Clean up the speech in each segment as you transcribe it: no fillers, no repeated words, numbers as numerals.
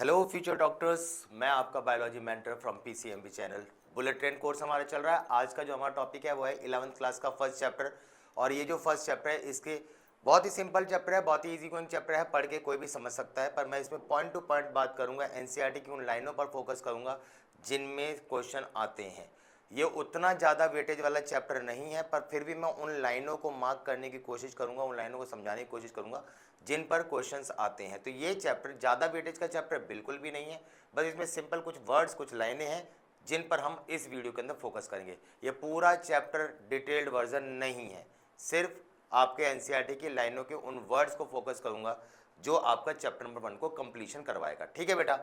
Hello future doctors, मैं आपका biology mentor from PCMB channel. Bullet train course हमारा चल रहा है। आज का जो हमारा टॉपिक है वो है 11th क्लास का फर्स्ट चैप्टर। और ये जो फर्स्ट चैप्टर है इसके बहुत ही सिंपल चैप्टर है, बहुत ही इजी गोइंग चैप्टर है, पढ़ के कोई भी समझ सकता है। पर मैं इसमें पॉइंट टू पॉइंट बात करूंगा, एनसीईआरटी की उन लाइनों पर फोकस करूंगा जिनमें क्वेश्चन आते हैं। ये उतना ज़्यादा वेटेज वाला चैप्टर नहीं है, पर फिर भी मैं उन लाइनों को मार्क करने की कोशिश करूंगा, उन लाइनों को समझाने की कोशिश करूंगा जिन पर क्वेश्चंस आते हैं। तो ये चैप्टर ज़्यादा वेटेज का चैप्टर बिल्कुल भी नहीं है, बस इसमें सिंपल कुछ वर्ड्स, कुछ लाइनें हैं जिन पर हम इस वीडियो के अंदर फोकस करेंगे। ये पूरा चैप्टर डिटेल्ड वर्जन नहीं है, सिर्फ आपके एनसीईआरटी की लाइनों के उन वर्ड्स को फोकस करूंगा जो आपका चैप्टर नंबर 1 को कंप्लीशन करवाएगा। ठीक है बेटा,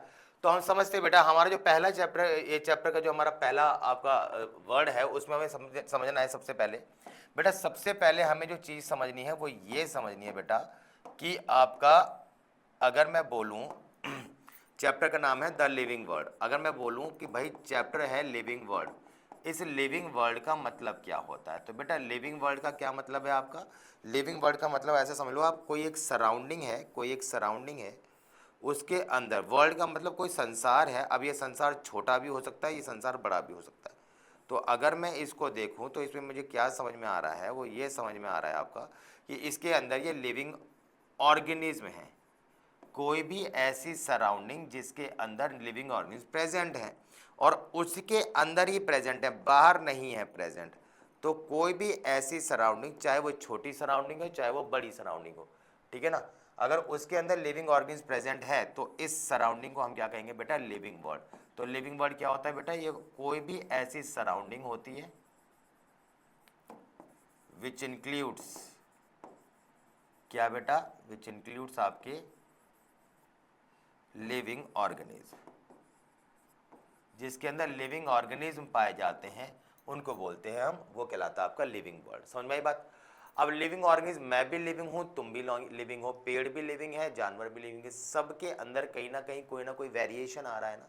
तो हम समझते हैं बेटा, हमारा जो पहला चैप्टर है, ये चैप्टर का जो हमारा पहला आपका वर्ड है उसमें हमें समझना है। सबसे पहले बेटा, सबसे पहले हमें जो चीज़ समझनी है वो ये समझनी है बेटा कि आपका, अगर मैं बोलूं चैप्टर का नाम है द लिविंग वर्ड, अगर मैं बोलूं कि भाई चैप्टर है लिविंग वर्ड, इस लिविंग वर्ड का मतलब क्या होता है? तो बेटा लिविंग वर्ड का क्या मतलब है आपका? लिविंग वर्ड का मतलब ऐसे समझ लो आप, कोई एक सराउंडिंग है, कोई एक सराउंडिंग है, उसके अंदर वर्ल्ड का मतलब कोई संसार है। अब ये संसार छोटा भी हो सकता है, ये संसार बड़ा भी हो सकता है। तो अगर मैं इसको देखूं तो इसमें मुझे क्या समझ में आ रहा है, वो ये समझ में आ रहा है आपका कि इसके अंदर ये लिविंग ऑर्गेनिज्म है, कोई भी ऐसी सराउंडिंग जिसके अंदर लिविंग ऑर्गेनिज्म प्रेजेंट है और उसके अंदर ही प्रेजेंट है, बाहर नहीं है प्रेजेंट। तो कोई भी ऐसी सराउंडिंग, चाहे वो छोटी सराउंडिंग हो चाहे वो बड़ी सराउंडिंग हो, ठीक है ना, अगर उसके अंदर लिविंग ऑर्गेनिज्म प्रेजेंट है तो इस सराउंडिंग को हम क्या कहेंगे बेटा? Living word. तो लिविंग वर्ड क्या होता है बेटा? ये कोई भी ऐसी सराउंडिंग होती है विच इंक्लूड्स, क्या बेटा? विच इंक्लूड्स आपके लिविंग ऑर्गेनिज्म, जिसके अंदर लिविंग ऑर्गेनिज्म पाए जाते हैं उनको बोलते हैं हम, वो कहलाता है आपका लिविंग वर्ड। समझ में आई बात? अब लिविंग ऑर्गेनिज्म, मैं भी लिविंग हूँ, तुम भी लिविंग हो, पेड़ भी लिविंग है, जानवर भी लिविंग है, सबके अंदर कहीं ना कहीं कोई ना कोई वेरिएशन आ रहा है ना।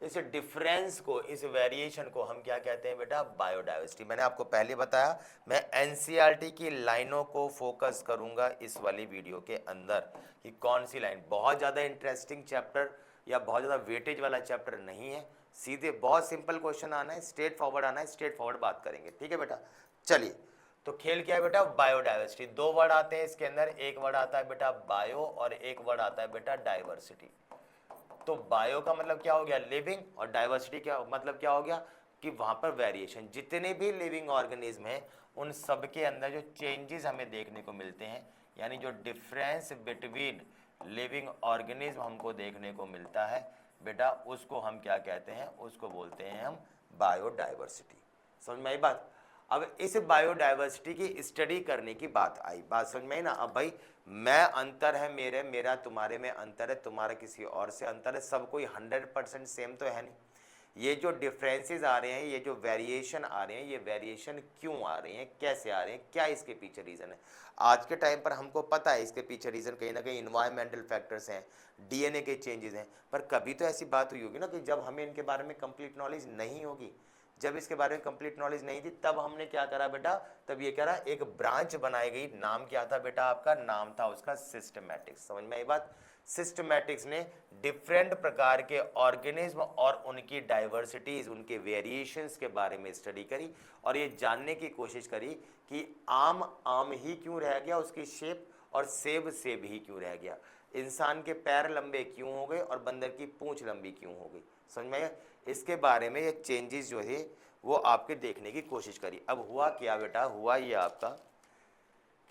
इस डिफरेंस को, इस वेरिएशन को हम क्या कहते हैं बेटा? बायोडाइवर्सिटी। मैंने आपको पहले बताया, मैं एनसीईआरटी की लाइनों को फोकस करूंगा इस वाली वीडियो के अंदर कि कौन सी लाइन। बहुत ज़्यादा इंटरेस्टिंग चैप्टर या बहुत ज़्यादा वेटेज वाला चैप्टर नहीं है, सीधे बहुत सिंपल क्वेश्चन आना है, स्ट्रेट फॉरवर्ड आना है, स्ट्रेट फॉरवर्ड बात करेंगे। ठीक है बेटा, चलिए। तो खेल क्या है बेटा? बायोडाइवर्सिटी। दो वर्ड आते हैं इसके अंदर, एक वर्ड आता है बेटा बायो और एक वर्ड आता है बेटा डाइवर्सिटी। तो बायो का मतलब क्या हो गया? लिविंग, और डाइवर्सिटी क्या मतलब क्या हो गया? कि वहां पर वेरिएशन, जितने भी लिविंग ऑर्गेनिज्म हैं उन सब के अंदर जो चेंजेस हमें देखने को मिलते हैं, यानी जो डिफरेंस बिटवीन लिविंग ऑर्गेनिज्म हमको देखने को मिलता है बेटा, उसको हम क्या कहते हैं? उसको बोलते हैं हम बायोडाइवर्सिटी। समझ में आई बात? अब इस बायोडाइवर्सिटी की स्टडी करने की बात आई, बात समझ में आई ना? अब भाई, मैं अंतर है मेरे, मेरा तुम्हारे में अंतर है, तुम्हारा किसी और से अंतर है, सब कोई 100% सेम तो है नहीं। ये जो डिफरेंसेस आ रहे हैं, ये जो वेरिएशन आ रहे हैं, ये वेरिएशन क्यों आ रहे हैं, कैसे आ रहे हैं, क्या इसके पीछे रीज़न है? आज के टाइम पर हमको पता है इसके पीछे रीज़न कहीं ना कहीं इन्वायरमेंटल फैक्टर्स हैं, डीएनए के चेंजेस हैं। पर कभी तो ऐसी बात हुई होगी ना कि जब हमें इनके बारे में कंप्लीट नॉलेज नहीं होगी, जब इसके बारे में कंप्लीट नॉलेज नहीं थी, तब हमने क्या करा बेटा? तब ये करा, एक ब्रांच बनाई गई। नाम क्या था बेटा आपका? नाम था उसका सिस्टमैटिक्स। समझ में आई बात? सिस्टमैटिक्स ने डिफरेंट प्रकार के ऑर्गेनिज्म और उनकी डाइवर्सिटीज, उनके वेरिएशंस के बारे में स्टडी करी और ये जानने की कोशिश करी कि आम आम ही क्यों रह गया उसकी शेप, और सेब सेब ही क्यों रह गया, इंसान के पैर लंबे क्यों हो गए और बंदर की पूंछ लंबी क्यों हो गई। समझ में आया? इसके बारे में ये चेंजेस जो है वो आपके देखने की कोशिश करी। अब हुआ क्या बेटा? हुआ ये आपका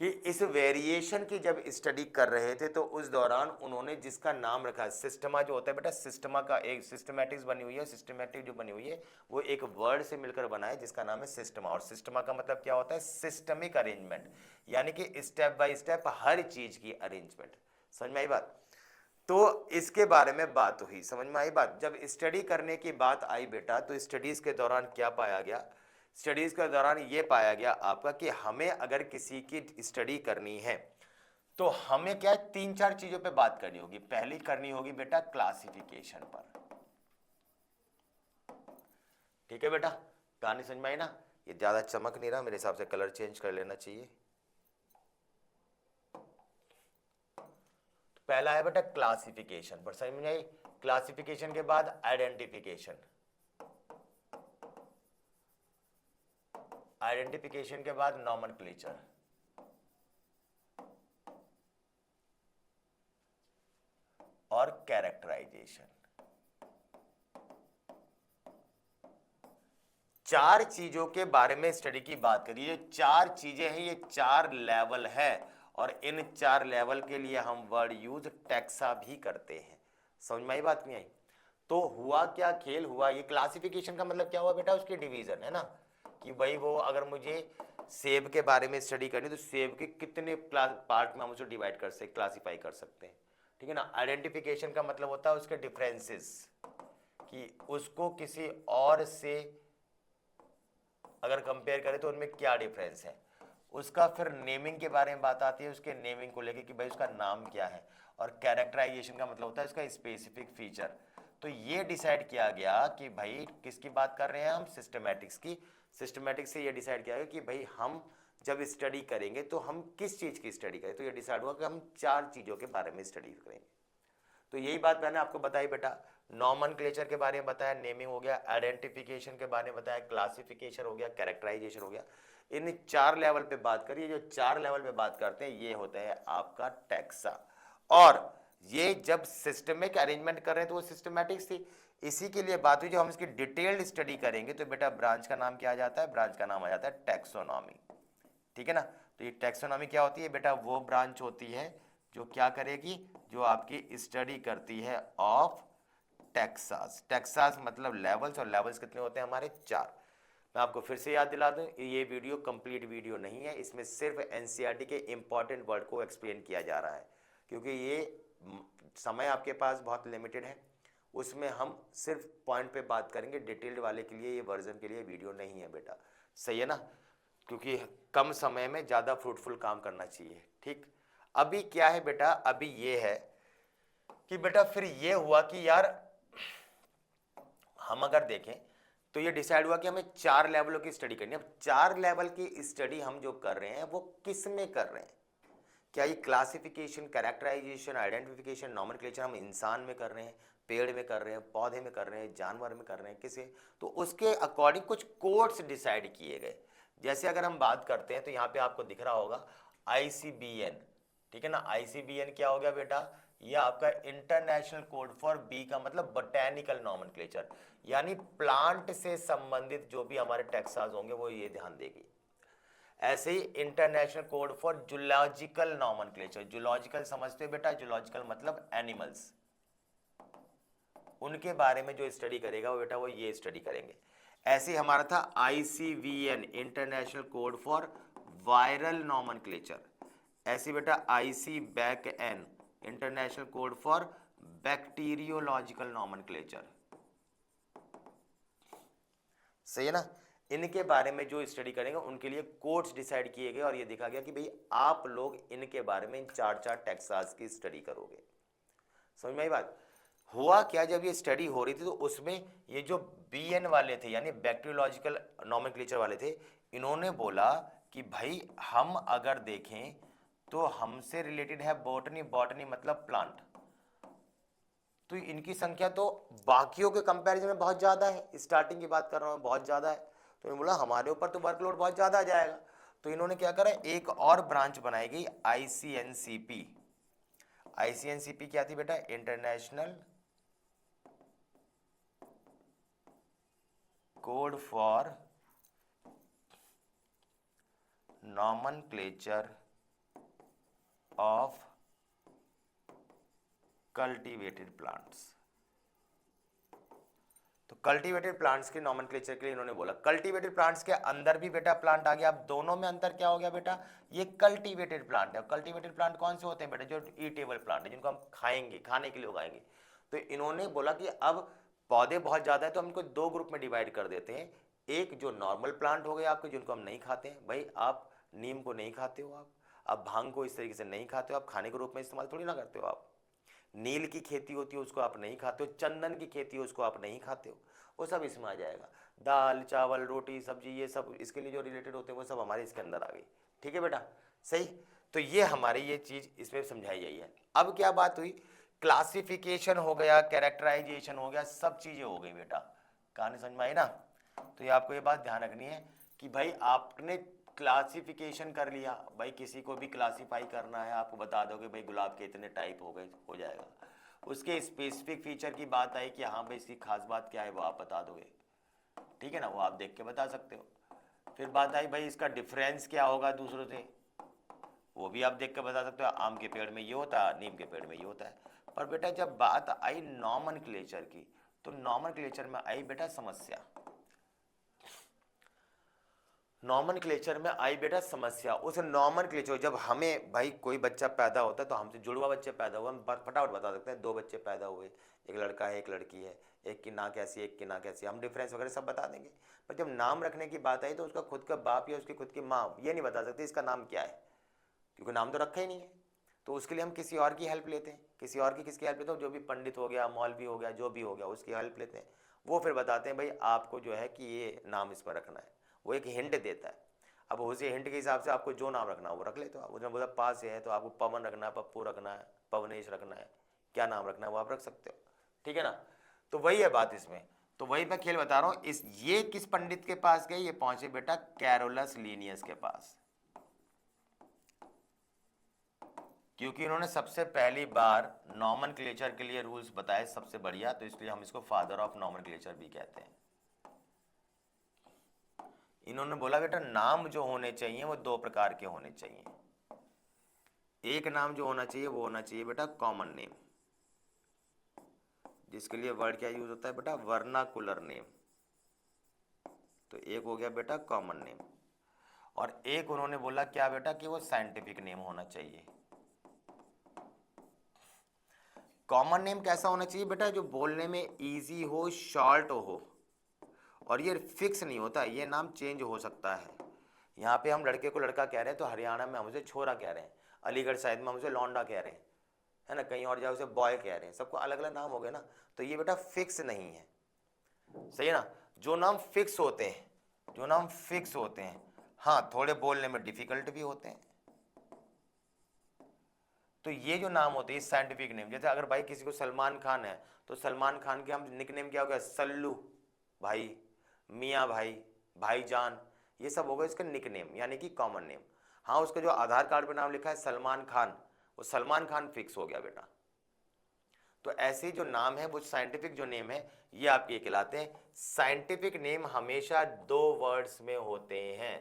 कि इस वेरिएशन की जब स्टडी कर रहे थे तो उस दौरान उन्होंने जिसका नाम रखा है सिस्टमा, जो होता है बेटा, सिस्टमा का एक सिस्टमैटिक्स बनी हुई है, सिस्टमैटिक जो बनी हुई है वो एक वर्ड से मिलकर बना है जिसका नाम है सिस्टमा। और सिस्टमा का मतलब क्या होता है? सिस्टमिक अरेंजमेंट, यानी कि स्टेप बाय स्टेप हर चीज की अरेंजमेंट। समझ में आई बात? तो इसके बारे में बात हुई, समझ में आई बात? जब स्टडी करने की बात आई बेटा, तो स्टडीज के दौरान क्या पाया गया? स्टडीज के दौरान ये पाया गया आपका कि हमें अगर किसी की स्टडी करनी है तो हमें क्या है, तीन चार चीजों पे बात करनी होगी। पहली करनी होगी बेटा क्लासिफिकेशन पर। ठीक है बेटा, कहानी समझ में आई ना? ये ज्यादा चमक नहीं रहा, मेरे हिसाब से कलर चेंज कर लेना चाहिए। पहला है बेटा क्लासिफिकेशन पर, समझ में आई? क्लासिफिकेशन के बाद आइडेंटिफिकेशन, आइडेंटिफिकेशन के बाद नॉमेनक्लेचर, और कैरेक्टराइजेशन। चार चीजों के बारे में स्टडी की बात करिए। चार चीजें हैं, ये चार लेवल है, और इन चार लेवल के लिए हम वर्ड यूज टैक्सा भी करते हैं। समझ में आई बात नहीं आई? तो हुआ क्या खेल हुआ, ये क्लासिफिकेशन का मतलब क्या हुआ बेटा, उसके डिवीजन है ना, कि भाई वो अगर मुझे सेब के बारे में स्टडी करनी तो सेब के कितने पार्ट में हम उसे डिवाइड कर सकते, क्लासीफाई कर सकते हैं, ठीक है ना। आइडेंटिफिकेशन का मतलब होता है उसके डिफरेंसेस, कि उसको किसी और से अगर कंपेयर करें तो उनमें क्या डिफरेंस है। उसका फिर नेमिंग के बारे में बात आती है, उसके नेमिंग को लेके कि भाई उसका नाम क्या है। और कैरेक्टराइजेशन का मतलब होता है उसका स्पेसिफिक फीचर। तो ये डिसाइड किया गया कि भाई किसकी बात कर रहे हैं हम, सिस्टमैटिक्स की। सिस्टमैटिक्स से ये डिसाइड किया गया कि भाई हम जब स्टडी करेंगे तो हम किस चीज़ की स्टडी करें। तो ये डिसाइड हुआ कि हम चार चीज़ों के बारे में स्टडी करेंगे। तो यही बात मैंने आपको बताई बेटा, नॉमेनक्लेचर के बारे में बताया, नेमिंग हो गया, आइडेंटिफिकेशन के बारे में बताया, क्लासिफिकेशन हो गया, कैरेक्टराइजेशन हो गया। इन चार लेवल पे बात करिए। जो चार लेवल पे बात करते हैं ये होता है आपका टैक्सा। और ये जब सिस्टमिक अरेंजमेंट कर रहे हैं तो वो सिस्टमैटिक्स थी। इसी के लिए बात हुई, जब हम इसकी डिटेल्ड स्टडी करेंगे तो बेटा ब्रांच का नाम क्या आ जाता है, ब्रांच का नाम आ जाता है टैक्सोनॉमी, ठीक है ना। तो ये टैक्सोनॉमी क्या होती है बेटा, वो ब्रांच होती है जो क्या करेगी, जो आपकी स्टडी करती है ऑफ टैक्सास। टैक्सास मतलब लेवल्स, और लेवल्स कितने होते हैं हमारे, चार। मैं आपको फिर से याद दिला दूं, ये वीडियो कंप्लीट वीडियो नहीं है, इसमें सिर्फ एनसीईआरटी के इंपॉर्टेंट वर्ड को एक्सप्लेन किया जा रहा है, क्योंकि ये समय आपके पास बहुत लिमिटेड है। उसमें हम सिर्फ पॉइंट पे बात करेंगे, डिटेल्ड वाले के लिए ये वर्जन के लिए वीडियो नहीं है बेटा, सही है ना, क्योंकि कम समय में ज़्यादा फ्रूटफुल काम करना चाहिए, ठीक। अभी क्या है बेटा, अभी ये है कि बेटा फिर ये हुआ कि यार हम अगर देखें तो ये डिसाइड हुआ कि हमें चार लेवलों की स्टडी करनी है। अब चार लेवल की स्टडी हम जो कर रहे हैं वो किस में कर रहे हैं, क्या ये क्लासिफिकेशन, कैरेक्टराइजेशन, आइडेंटिफिकेशन, नॉमेनक्लेचर हम इंसान में कर रहे हैं, पेड़ में कर रहे हैं, पौधे में कर रहे हैं, जानवर में कर रहे हैं, किसे। तो उसके अकॉर्डिंग कुछ कोड्स डिसाइड किए गए। जैसे अगर हम बात करते हैं तो यहाँ पे आपको दिख रहा होगा ICBN, ठीक है ना। ICBN क्या हो गया बेटा, ये आपका इंटरनेशनल कोड फॉर बी का मतलब बोटैनिकल नॉमेनक्लेचर, यानी प्लांट से संबंधित जो भी हमारे टैक्सास होंगे वो ये ध्यान देगी। ऐसे ही international code for zoological nomenclature, zoological समझते हो बेटा, जूलॉजिकल मतलब एनिमल्स, उनके बारे में जो स्टडी करेगा वो बेटा वो ये स्टडी करेंगे। ऐसे हमारा था ICVN, international code for viral nomenclature. ऐसे बेटा ICBACN, international code for bacteriological nomenclature, सही है ना। इनके बारे में जो स्टडी करेंगे उनके लिए कोड्स डिसाइड किए गए, और ये देखा गया कि भाई आप लोग इनके बारे में इन चार चार टैक्सास की स्टडी करोगे। समझ में आई बात। हुआ क्या, जब ये स्टडी हो रही थी तो उसमें ये जो BN वाले थे यानी बैक्टीरियोलॉजिकल नॉमेनक्लेचर वाले थे, इन्होंने बोला कि भाई हम अगर देखें तो हमसे रिलेटेड है बॉटनी, बॉटनी मतलब प्लांट, तो इनकी संख्या तो बाकियों के कंपैरिजन में बहुत ज़्यादा है, स्टार्टिंग की बात कर रहा हूँ, बहुत ज़्यादा है। तो इन्होंने बोला हमारे ऊपर तो वर्कलोड बहुत ज़्यादा आ जाएगा। तो इन्होंने क्या करा, एक और ब्रांच बनाई गई ICNCP। ICNCP क्या थी बेटा, international code for nomenclature of cultivated plants. तो कल्टीवेटेड प्लांट्स के नॉमेनक्लेचर के लिए इन्होंने बोला, कल्टीवेटेड प्लांट्स के अंदर भी बेटा प्लांट आ गया। अब दोनों में अंतर क्या हो गया बेटा, ये कल्टीवेटेड प्लांट है। कल्टीवेटेड प्लांट कौन से होते हैं बेटा, जो ईटेबल प्लांट है, जिनको हम खाएंगे, खाने के लिए उगाएंगे। तो इन्होंने बोला कि अब पौधे बहुत ज़्यादा है तो हम इनको दो ग्रुप में डिवाइड कर देते हैं। एक जो नॉर्मल प्लांट हो गए आपके, जिनको हम नहीं खाते हैं, भाई आप नीम को नहीं खाते हो, आप भांग को इस तरीके से नहीं खाते हो, आप खाने के रूप में इस्तेमाल थोड़ी ना करते हो। आप नील की खेती होती है उसको आप नहीं खाते हो, चंदन की खेती है उसको आप नहीं खाते हो, वो सब इसमें आ जाएगा। दाल, चावल, रोटी, सब्जी, ये सब इसके लिए जो रिलेटेड होते हैं वो सब हमारे इसके अंदर आ गई, ठीक है बेटा, सही। तो ये हमारी ये चीज़ इसमें समझाई गई है। अब क्या बात हुई क्लासिफिकेशन हो गया, कैरेक्टराइजेशन हो गया, सब चीजें हो गई बेटा। कहानी समझ में आई ना? तो ये आपको ये बात ध्यान रखनी है कि भाई आपने क्लासिफिकेशन कर लिया, भाई किसी को भी क्लासिफाई करना है आपको बता दोगे भाई गुलाब के इतने टाइप हो गए, हो जाएगा। उसके स्पेसिफिक फीचर की बात आई कि हाँ भाई इसकी खास बात क्या है वो आप बता दोगे, ठीक है ना, वो आप देख के बता सकते हो। फिर बात आई भाई इसका डिफरेंस क्या होगा दूसरों से, वो भी आप देख के बता सकते हो, आम के पेड़ में ये होता है, नीम के पेड़ में ये होता है। पर बेटा जब बात आई नॉमेनक्लेचर की, तो नॉमेनक्लेचर में आई बेटा समस्या, नॉमेनक्लेचर में आई बेटा समस्या। उस नॉमेनक्लेचर जब हमें भाई कोई बच्चा पैदा होता है तो हमसे जुड़वा बच्चे पैदा हुए, हम फटाफट बता सकते हैं 2 बच्चे पैदा हुए, एक लड़का है एक लड़की है, एक की नाक ऐसी एक की नाक ऐसी, हम डिफरेंस वगैरह सब बता देंगे। पर जब नाम रखने की बात आई तो उसका खुद का बाप या उसकी खुद की माँ ये नहीं बता सकती इसका नाम क्या है, क्योंकि नाम तो रखा ही नहीं है। तो उसके लिए हम किसी और की हेल्प लेते हैं, किसी और की किसकी हेल्प लेते हो, जो भी पंडित हो गया, मौलवी हो गया, जो भी हो गया उसकी हेल्प लेते हैं। वो फिर बताते हैं भाई आपको जो है कि ये नाम इस पर रखना है, वो एक हिंट देता है। अब उसी हिंट के हिसाब से आपको जो नाम रखना है वो रख लेते हो। उसने बोला पा से है तो आपको पवन रखना है, पप्पू रखना है, पवनेश रखना है, क्या नाम रखना है वो आप रख सकते हो, ठीक है ना। तो वही है बात इसमें। तो वही मैं खेल बता रहा हूँ। इस ये किस पंडित के पास गए, ये पहुंचे बेटा कैरोलस लीनियस के पास, क्योंकि इन्होंने सबसे पहली बार नॉमेनक्लेचर के लिए रूल्स बताए सबसे बढ़िया, तो इसलिए हम इसको फादर ऑफ नॉमेनक्लेचर भी कहते हैं। इन्होंने बोला बेटा नाम जो होने चाहिए वो 2 प्रकार के होने चाहिए। एक नाम जो होना चाहिए वो होना चाहिए बेटा कॉमन नेम, जिसके लिए वर्ड क्या यूज होता है बेटा, वर्नाकुलर नेम। तो एक हो गया बेटा कॉमन नेम, और एक उन्होंने बोला क्या बेटा कि वो साइंटिफिक नेम होना चाहिए। कॉमन नेम कैसा होना चाहिए बेटा, जो बोलने में इजी हो, शॉर्ट हो, और ये फिक्स नहीं होता, ये नाम चेंज हो सकता है। यहाँ पे हम लड़के को लड़का कह रहे हैं तो हरियाणा में हम उसे छोरा कह रहे हैं, अलीगढ़ साइड में हम उसे लौंडा कह रहे हैं, है ना, कहीं और जाए उसे बॉय कह रहे हैं, सबको अलग अलग नाम हो गए ना। तो ये बेटा फिक्स नहीं है, सही है ना। जो नाम फिक्स होते हैं, जो नाम फिक्स होते हैं, हाँ थोड़े बोलने में डिफिकल्ट भी होते हैं। तो ये जो नाम होते हैं साइंटिफिक नेम, जैसे अगर भाई किसी को सलमान खान है तो सलमान खान के हम निकनेम क्या हो गया, सल्लू भाई, मियाँ भाई, भाईजान, ये सब हो गए इसका निकनेम यानी कि कॉमन नेम। हाँ उसका जो आधार कार्ड पे नाम लिखा है सलमान खान, वो सलमान खान फिक्स हो गया बेटा। तो ऐसे जो नाम है वो साइंटिफिक जो नेम है ये आपके ये कहलाते हैं। साइंटिफिक नेम हमेशा 2 वर्ड्स में होते हैं।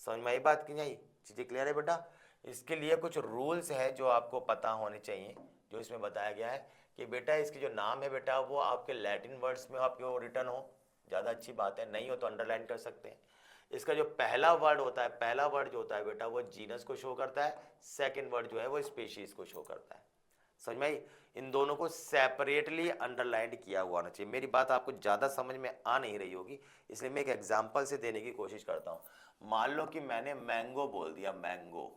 समझ में आई बात की नहीं, चीजें क्लियर है बेटा। इसके लिए कुछ रूल्स है जो आपको पता होने चाहिए, जो इसमें बताया गया है कि बेटा इसके जो नाम है बेटा वो आपके लैटिन वर्ड्स में आपके रिटर्न हो, ज़्यादा अच्छी बात है, नहीं हो तो अंडरलाइन कर सकते हैं। इसका जो पहला वर्ड होता है, पहला वर्ड जो होता है बेटा वो जीनस को शो करता है, सेकंड वर्ड जो है वो स्पीशीज को शो करता है। समझ में आई? इन दोनों को सेपरेटली अंडरलाइन किया हुआ होना चाहिए। मेरी बात आपको ज़्यादा समझ में आ नहीं रही होगी, इसलिए मैं एक एग्जाम्पल से देने की कोशिश करता हूँ। मान लो कि मैंने मैंगो बोल दिया, मैंगो।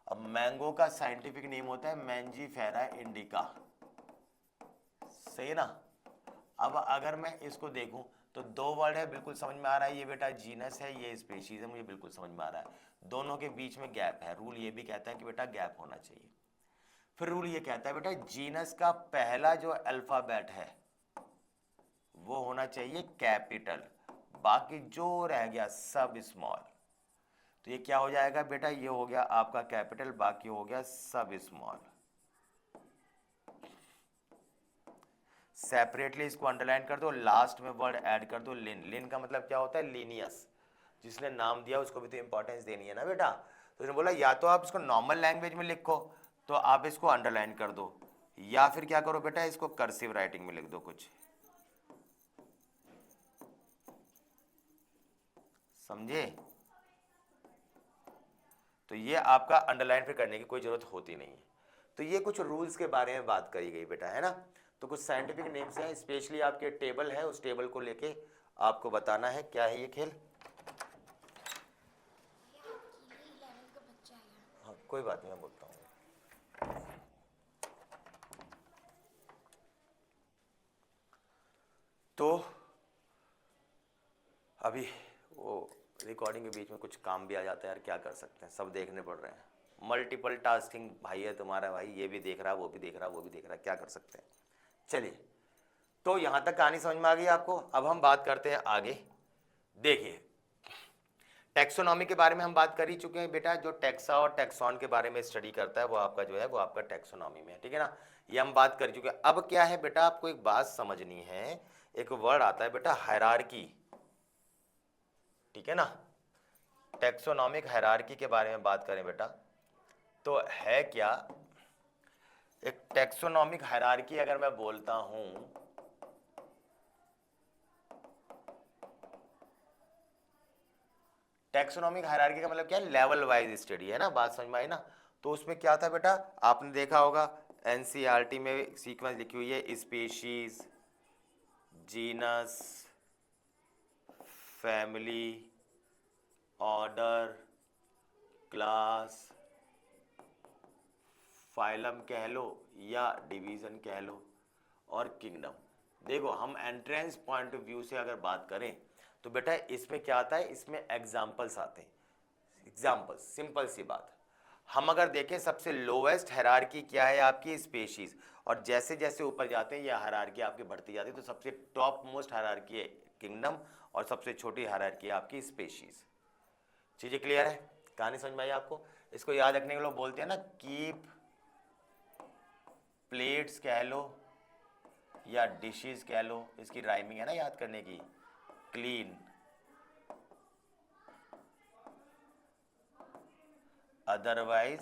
अब मैंगो का साइंटिफिक नेम होता है मैंजीफेरा इंडिका, सही है ना। अब अगर मैं इसको देखूं तो 2 वर्ड है, बिल्कुल समझ में आ रहा है, ये बेटा जीनस है, ये स्पीशीज है, मुझे बिल्कुल समझ में आ रहा है। दोनों के बीच में गैप है, रूल ये भी कहता है कि बेटा गैप होना चाहिए। फिर रूल ये कहता है बेटा जीनस का पहला जो अल्फाबेट है वो होना चाहिए कैपिटल, बाकी जो रह गया सब स्मॉल। तो ये क्या हो जाएगा बेटा, ये हो गया आपका कैपिटल, बाकी हो गया सब स्मॉल। सेपरेटली इसको अंडरलाइन कर दो, लास्ट में वर्ड ऐड कर दो लिन। लिन का मतलब क्या होता है, लीनियस। जिसने नाम दिया उसको भी तो इंपॉर्टेंस देनी है ना बेटा। तो उसने बोला या तो आप इसको नॉर्मल लैंग्वेज में लिखो तो आप इसको अंडरलाइन कर दो, या फिर क्या करो बेटा इसको कर्सिव राइटिंग में लिख दो कुछ, समझे। तो ये आपका अंडरलाइन फिर करने की कोई जरूरत होती नहीं है। तो ये कुछ रूल्स के बारे में बात करी गई बेटा, है ना। तो कुछ साइंटिफिक नेम्स हैं, स्पेशली आपके टेबल है, उस टेबल को लेके आपको बताना है क्या है ये खेल। हाँ कोई बात नहीं, मैं बोलता हूँ। तो अभी वो रिकॉर्डिंग के बीच में कुछ काम भी आ जाता है यार, क्या कर सकते हैं, सब देखने पड़ रहे हैं, मल्टीपल टास्किंग भाई है तुम्हारा भाई, ये भी देख रहा, वो भी देख रहा, वो भी देख रहा, क्या कर सकते हैं। चलिए, तो यहां तक कहानी समझ में आ गई आपको। अब हम बात करते हैं आगे। देखिए, टैक्सोनॉमी के बारे में हम बात कर ही चुके हैं बेटा। जो टैक्सा और टैक्सॉन के बारे में स्टडी करता है वो आपका जो है वो आपका टैक्सोनॉमी में है, ठीक है ना, ये हम बात कर चुके हैं। अब क्या है बेटा, आपको एक बात समझनी है, एक वर्ड आता है बेटा हायरार्की, ठीक है ना। टैक्सोनॉमिक हायरार्की के बारे में बात करें बेटा, तो है क्या, एक टैक्सोनॉमिक हायरार्की अगर मैं बोलता हूं, टैक्सोनॉमिक हायरार्की का मतलब क्या है, लेवल वाइज स्टडी है ना, बात समझ में आई ना। तो उसमें क्या था बेटा, आपने देखा होगा एनसीईआरटी में सीक्वेंस लिखी हुई है, species, genus, family, order, class, phylum कह लो या डिवीजन कह लो, और किंगडम। देखो, हम एंट्रेंस पॉइंट ऑफ व्यू से अगर बात करें तो बेटा इसमें क्या आता है, इसमें एग्जाम्पल्स आते हैं। एग्जाम्पल्स, सिंपल सी बात, हम अगर देखें सबसे लोवेस्ट हायरार्की क्या है आपकी, स्पीशीज, और जैसे जैसे ऊपर जाते हैं ये हायरार्की आपकी बढ़ती जाती है, तो सबसे टॉप मोस्ट हायरार्की है किंगडम, और सबसे छोटी हायरार्की है आपकी स्पीशीज। चीजें क्लियर है, कहानी समझ में आई आपको। इसको याद रखने के लोग बोलते हैं ना, कीप प्लेट्स कह लो या डिशेस कह लो, इसकी राइमिंग है ना याद करने की, clean, otherwise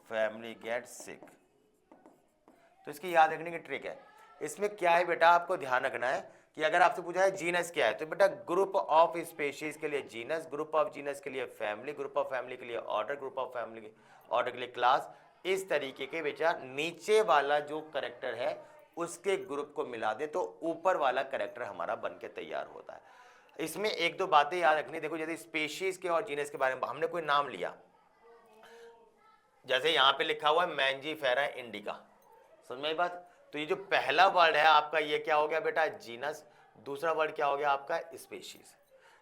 family get sick. तो इसकी याद रखने की ट्रिक है। इसमें क्या है बेटा, आपको ध्यान रखना है कि अगर आपसे पूछा है जीनस क्या है, तो बेटा ग्रुप ऑफ स्पेशीज के लिए जीनस, ग्रुप ऑफ जीनस के लिए फैमिली, ग्रुप ऑफ फैमिली के लिए order, group of family order के लिए क्लास। इस तरीके के बेटा नीचे वाला जो करेक्टर है उसके ग्रुप को मिला दे तो ऊपर वाला करेक्टर हमारा बन के तैयार होता है। इसमें एक दो बातें याद रखनी। देखो, जैसे स्पेशीज के और जीनस के बारे में हमने कोई नाम लिया, जैसे यहां पे लिखा हुआ है मैंजीफेरा इंडिका, समझ में आई बात। तो ये जो पहला वर्ड है आपका, ये क्या हो गया बेटा, जीनस। दूसरा वर्ड क्या हो गया आपका, स्पेशीज।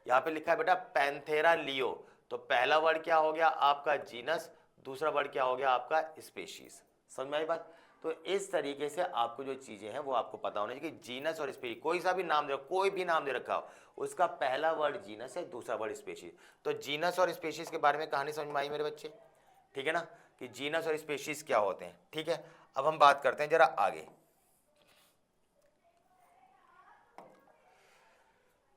यहाँ पे लिखा है बेटा पैंथेरा लियो, तो पहला वर्ड क्या हो गया आपका, जीनस, दूसरा वर्ड क्या हो गया आपका, स्पेशीज। समझ में आई बात। तो इस तरीके से आपको जो चीजें हैं वो आपको पता होना चाहिए कि जीनस और स्पेशीज, कोई सा भी नाम दे, कोई भी नाम दे रखा हो, उसका पहला वर्ड जीनस है, दूसरा वर्ड स्पेशीज। तो जीनस और स्पेशीज के बारे में कहानी समझ में आई मेरे बच्चे, ठीक है ना, कि जीनस और स्पेशीज क्या होते हैं, ठीक है। अब हम बात करते हैं जरा आगे,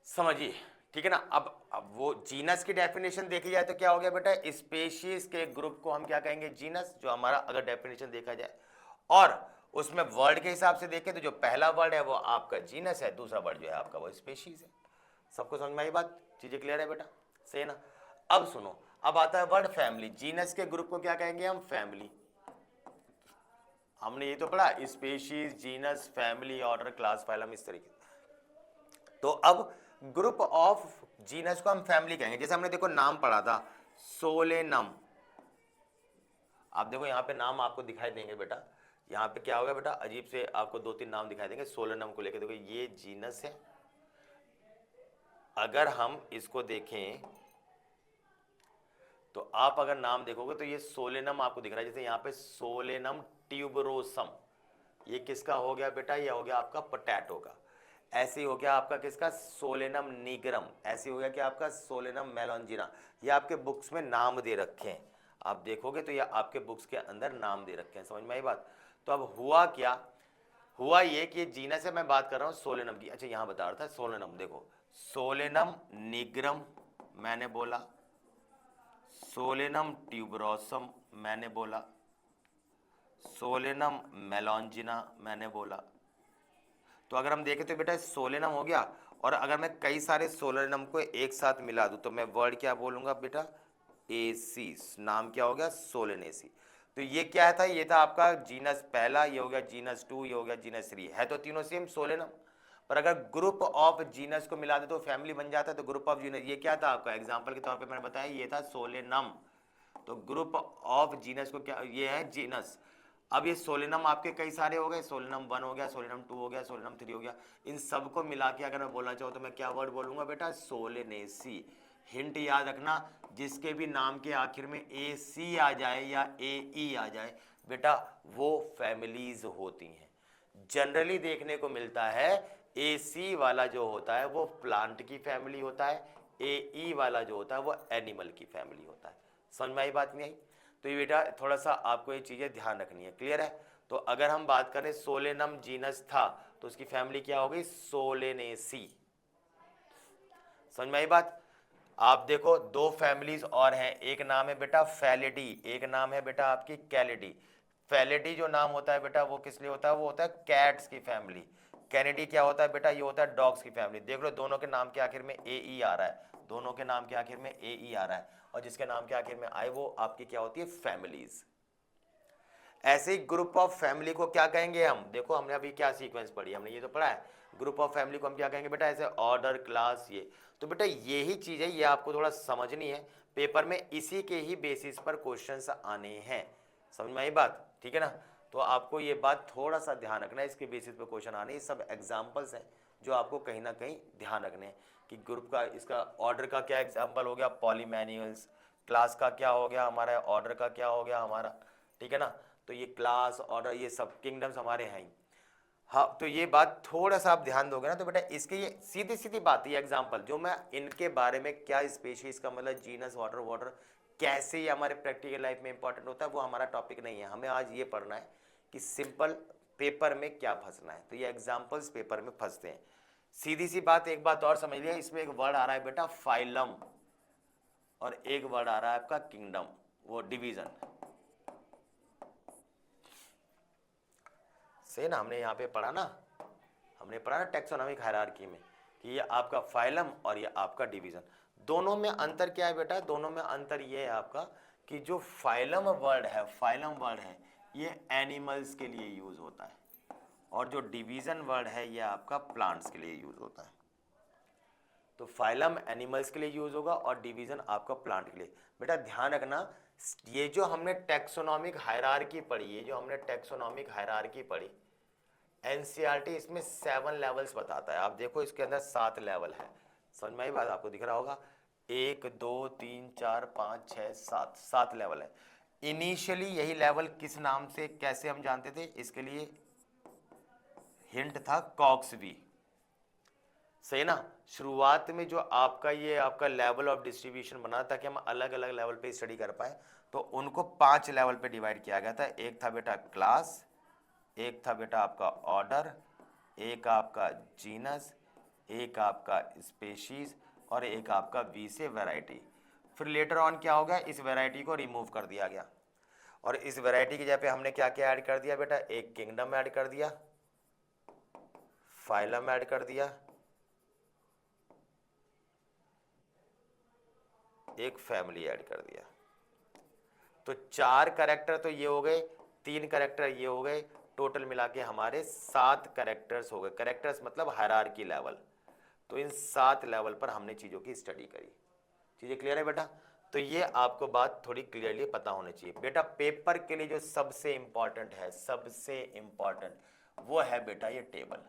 समझिए, ठीक है ना। अब वो जीनस की डेफिनेशन देखी जाए तो क्या हो गया बेटा, स्पेशीज के ग्रुप को हम क्या कहेंगे, जीनस, जो हमारा अगर डेफिनेशन देखा जाए। और उसमें वर्ड के हिसाब से देखें तो जो पहला वर्ड है वो आपका जीनस है, दूसरा वर्ड जो है आपका वो स्पेशीज है। सबको समझ में आई बात, चीजें क्लियर है बेटा, सही है ना। अब सुनो, अब आता है वर्ड फैमिली। जीनस के ग्रुप को क्या कहेंगे हम, फैमिली। हमने ये तो पढ़ा, species, genus, family, order, class, phylum, इस तरीके। तो अब ग्रुप ऑफ जीनस को हम फैमिली कहेंगे। जैसे हमने देखो नाम पढ़ा था सोलेनम, आप देखो यहाँ पे नाम आपको दिखाई देंगे बेटा, यहाँ पे क्या होगा बेटा, अजीब से आपको दो तीन नाम दिखाई देंगे सोलेनम को लेकर। देखो ये जीनस है, अगर हम इसको देखें तो आप अगर नाम देखोगे तो ये सोलेनम आपको दिख रहा है। जैसे यहाँ पे सोलेनम ट्यूबरोसम, ये किसका हो गया बेटा, ये हो गया आपका पोटैटो का। ऐसे ही हो गया आपका किसका, सोलेनम निग्रम। ऐसे हो गया कि आपका सोलेनम मेलोंजिना। ये आपके बुक्स में नाम दे रखे हैं, आप देखोगे तो ये आपके बुक्स के अंदर नाम दे रखे हैं, समझ में आई बात। तो अब हुआ क्या, हुआ ये कि जीनस से मैं बात कर रहा हूँ सोलेनम की। अच्छा, यहाँ बता रहा था सोलेनम, देखो सोलेनम निग्रम मैंने बोला, सोलेनम ट्यूबरोसम मैंने बोला, सोलेनम मेलोंजिना मैंने बोला। तो अगर हम देखें तो बेटा सोलेनम हो गया, और अगर मैं कई सारे सोलेनम को एक साथ मिला दूं तो मैं वर्ड क्या बोलूंगा बेटा, एसी। नाम क्या हो गया, सोलेनेसी। तो ये क्या था, ये था आपका जीनस पहला, ये हो गया जीनस 2, ये हो गया जीनस 3, है तो तीनों सेम सोलेनम। पर अगर ग्रुप ऑफ जीनस को मिला दे तो फैमिली बन जाता है। तो ग्रुप ऑफ जीनस ये क्या था आपका, एग्जांपल के तौर पे मैंने बताया ये था सोलेनम। तो ग्रुप ऑफ जीनस को क्या, ये है जीनस। अब ये सोलेनम आपके कई सारे हो गए, सोलेनम 1 हो गया, सोलेनम 2 हो गया, सोलेनम 3 हो गया। इन सबको मिला के अगर मैं बोलना चाहूँ तो मैं क्या वर्ड बोलूंगा बेटा, सोलेनेसी। हिंट याद रखना, जिसके भी नाम के आखिर में ए सी आ जाए या ए ई आ जाए बेटा वो फैमिलीज होती हैं। जनरली देखने को मिलता है ए सी वाला जो होता है वो प्लांट की फैमिली होता है, ए ई वाला जो होता है वो एनिमल की फैमिली होता है। समझ में आई बात नहीं आई? तो ये बेटा थोड़ा सा आपको ये चीज़ें ध्यान रखनी है। क्लियर है? तो अगर हम बात करें सोलेनम जीनस था तो उसकी फैमिली क्या हो गई? सोलेनेसी। समझ में आई बात? आप देखो दो फैमिलीज और हैं, एक नाम है बेटा फैलिडी, एक नाम है बेटा आपकी कैलिडी। फैलिडी जो नाम होता है बेटा वो किस लिए होता है? वो होता है कैट्स की फैमिली। कैनिडी क्या होता है बेटा? ये होता है डॉग्स की फैमिली। देख लो दोनों के नाम के आखिर में ए ई आ रहा है, दोनों के नाम के आखिर में ए ई आ रहा है, और जिसके नाम के आखिर में आए वो आपकी क्या होती है? फैमिलीज। ऐसे ही ग्रुप ऑफ फैमिली को क्या कहेंगे हम? देखो हमने अभी क्या सीक्वेंस पढ़ी, हमने ये तो पढ़ा है। ग्रुप ऑफ फैमिली को हम क्या कहेंगे बेटा? ऐसे ऑर्डर, क्लास, ये तो बेटा यही चीज है, ये आपको थोड़ा समझनी है। पेपर में इसी के ही बेसिस पर क्वेश्चंस आने हैं। समझ में आई बात? ठीक है ना? तो आपको ये बात थोड़ा सा ध्यान रखना है, इसके बेसिस पर क्वेश्चन आने, ये सब एग्जाम्पल्स हैं जो आपको कहीं ना कहीं ध्यान रखने हैं कि ग्रुप का, इसका ऑर्डर का क्या एग्जाम्पल हो गया? पॉलीमैनुअल्स। क्लास का क्या हो गया हमारा? ऑर्डर का क्या हो गया हमारा? ठीक है ना? तो ये क्लास, ऑर्डर, ये सब किंगडम्स हमारे हैं ही। हाँ, तो ये बात थोड़ा सा आप ध्यान दोगे ना तो बेटा इसके ये सीधी सीधी बात है, एग्जांपल जो मैं इनके बारे में क्या स्पेशीज का मतलब जीनस, वाटर, वाटर कैसे ये हमारे प्रैक्टिकल लाइफ में इंपॉर्टेंट होता है वो हमारा टॉपिक नहीं है। हमें आज ये पढ़ना है कि सिंपल पेपर में क्या फंसना है, तो ये एग्जाम्पल्स पेपर में फंसते हैं। सीधी सी बात, एक बात और समझ लिया, इसमें एक वर्ड आ रहा है बेटा फाइलम, और एक वर्ड आ रहा है आपका किंगडम, वो डिवीजन से ना। हमने यहाँ पे पढ़ा ना, हमने पढ़ा ना टैक्सोनॉमिक हायरार्की में कि ये आपका फाइलम और ये आपका डिवीजन। दोनों में अंतर क्या है बेटा? दोनों में अंतर ये है आपका कि जो फाइलम वर्ड है, फाइलम वर्ड है ये एनिमल्स के लिए यूज होता है, और जो डिवीजन वर्ड है ये आपका प्लांट्स के लिए यूज होता है। तो फाइलम एनिमल्स के लिए यूज होगा और डिवीजन आपका प्लांट के लिए। बेटा ध्यान रखना, ये जो हमने टैक्सोनॉमिक हायरार्की पढ़ी, ये जो हमने टैक्सोनॉमिक हायरार्की पढ़ी, एनसीईआरटी इसमें 7 लेवल्स बताता है। आप देखो इसके अंदर 7 लेवल है। समझ में आई बात? आपको दिख रहा होगा 1 2 3 4 5 6 7, 7 लेवल है। इनिशियली यही लेवल किस नाम से, कैसे हम जानते थे? इसके लिए हिंट था कॉक्सबी, सही ना? शुरुआत में जो आपका ये आपका लेवल ऑफ डिस्ट्रीब्यूशन बना ताकि हम अलग अलग लेवल पे स्टडी कर पाए, तो उनको 5 लेवल पे डिवाइड किया गया था। एक था बेटा क्लास, एक था बेटा आपका ऑर्डर, एक आपका जीनस, एक आपका स्पेशीज, और एक आपका वी से वैरायटी। फिर लेटर ऑन क्या हो गया? इस वैरायटी को रिमूव कर दिया गया, और इस वैरायटी की जगह पे हमने क्या क्या ऐड कर दिया बेटा? एक किंगडम ऐड कर दिया, फाइलम ऐड कर दिया, एक फैमिली ऐड कर दिया। तो 4 कैरेक्टर तो ये हो गए, 3 कैरेक्टर ये हो गए, टोटल मिला के हमारे 7 कैरेक्टर्स हो गए। कैरेक्टर्स मतलब हायरार्की लेवल। तो इन 7 लेवल पर हमने चीज़ों की स्टडी करी। चीज़ें क्लियर है बेटा? तो ये आपको बात थोड़ी क्लियरली पता होनी चाहिए बेटा। पेपर के लिए जो सबसे इंपॉर्टेंट है, सबसे इंपॉर्टेंट वो है बेटा ये टेबल।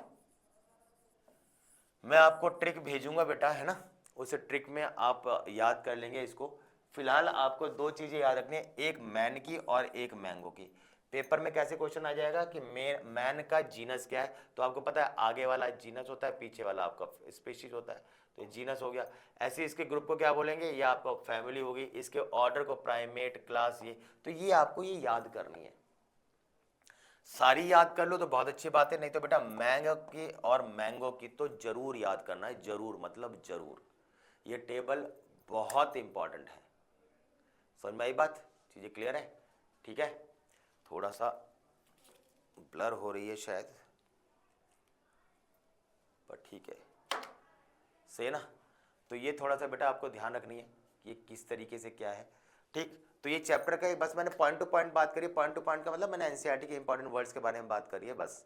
मैं आपको ट्रिक भेजूंगा बेटा, है ना? उस ट्रिक में आप याद कर लेंगे इसको। फिलहाल आपको 2 चीज़ें याद रखनी है, एक मैन की और एक मैंगो की। पेपर में कैसे क्वेश्चन आ जाएगा कि मैन का जीनस क्या है, तो आपको पता है आगे वाला जीनस होता है, पीछे वाला आपका स्पीशीज होता है, तो जीनस हो गया। ऐसे इसके ग्रुप को क्या बोलेंगे? ये आपका फैमिली होगी, इसके ऑर्डर को प्राइमेट, क्लास, ये तो ये आपको ये याद करनी है। सारी याद कर लो तो बहुत अच्छी बात है, नहीं तो बेटा मैंगो की और मैंगो की तो जरूर याद करना है, जरूर मतलब जरूर। ये टेबल बहुत इंपॉर्टेंट है। समझ में आई बात? चीजें क्लियर है? ठीक है, थोड़ा सा ब्लर हो रही है शायद, पर ठीक है, सही है ना? तो ये थोड़ा सा बेटा आपको ध्यान रखनी है कि ये किस तरीके से क्या है। ठीक, तो ये चैप्टर का बस मैंने पॉइंट टू पॉइंट बात करी। पॉइंट टू पॉइंट का मतलब मैंने एनसीईआरटी के इंपॉर्टेंट वर्ड्स के बारे में बात करी है, बस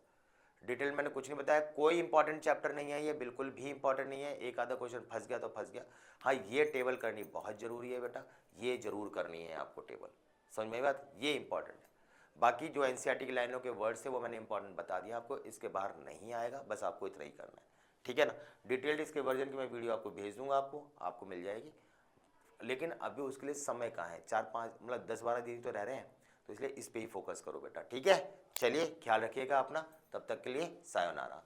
डिटेल मैंने कुछ नहीं बताया। कोई इंपॉर्टेंट चैप्टर नहीं है ये, बिल्कुल भी इंपॉर्टेंट नहीं है। एक आधा क्वेश्चन फंस गया तो फंस गया। हाँ, ये टेबल करनी बहुत जरूरी है बेटा, ये जरूर करनी है आपको टेबल। समझ में बात? ये इंपॉर्टेंट है। बाकी जो एनसीईआरटी की लाइनों के वर्ड्स है वो मैंने इंपॉर्टेंट बता दिया आपको, इसके बाहर नहीं आएगा, बस आपको इतना ही करना है। ठीक है ना? डिटेल्ड इसके वर्जन की मैं वीडियो आपको भेज दूंगा, आपको मिल जाएगी। लेकिन अभी उसके लिए समय कहाँ है, 4-5 मतलब 10-12 दिन तो रह रहे हैं, तो इसलिए इस पे ही फोकस करो बेटा, ठीक है। चलिए ख्याल रखिएगा अपना, तब तक के लिए सायोनारा।